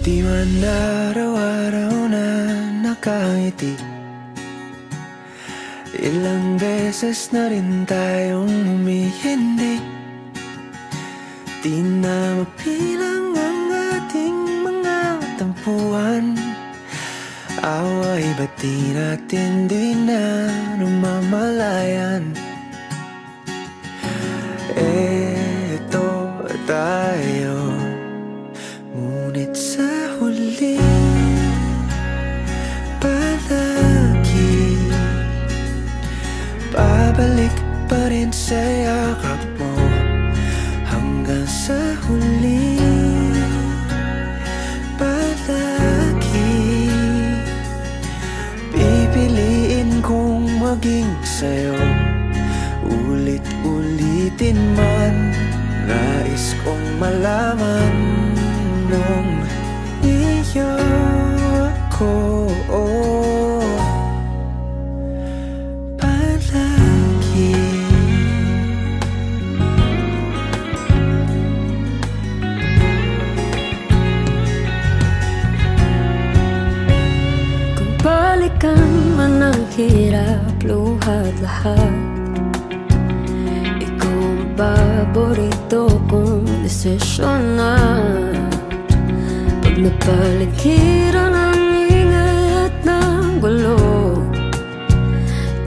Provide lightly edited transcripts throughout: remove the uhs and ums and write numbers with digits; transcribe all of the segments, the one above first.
Di man araw-araw na nakangiti. Ilang beses na rin tayong humihindi. Di na mapilang ang ating mga tampuhan. Away ba't di natin di na namamalayan? Eto tayo, ngunit sa huli palagi babalik pa rin sa yakap mo. Hanggang sa huli palagi pipiliin kong maging sa'yo. Ulit-ulitin man, nais kong malaman nung iyo ako palagi. Kung balikan man ang hirap, luhat lahat, paborito kong desisyon na. Pag napaligiran ang ingay at ng gulo,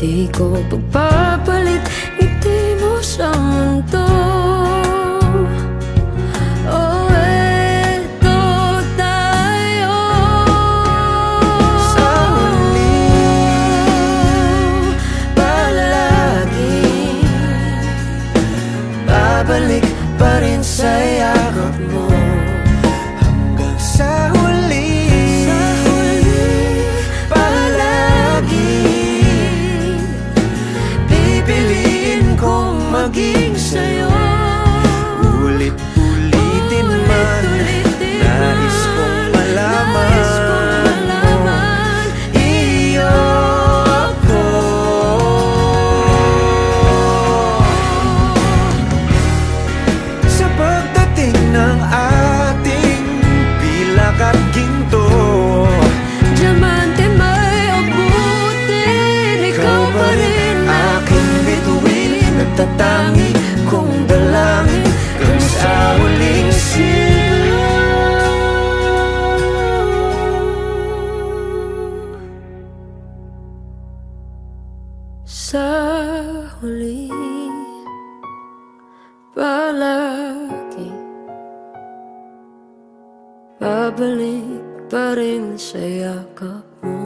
di ko pagpapalit ngiti mo sa mundo. Oh, eto tayo sa huli palagi babalik pa rin sa yakap mo. Hanggang sa huli palagi pipiliin kong maging sa'yo. Ulit-ulitin man, nais kong malaman iyo ako. Sa pagdating ng ating pilak at ginto, diamante may abutin, ikaw pa rin aking bituin, nagtatangi kong dalangin kung sa huling sa huli palagi babalik pa rin sa yakap mo.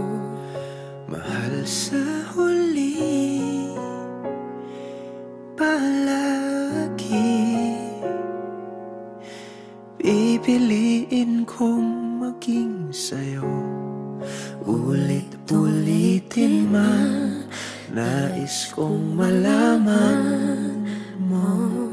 mahal. Sa huli palagi pipiliin kong maging sa'yo. Ulit-ulitin man, nais kong malaman mo.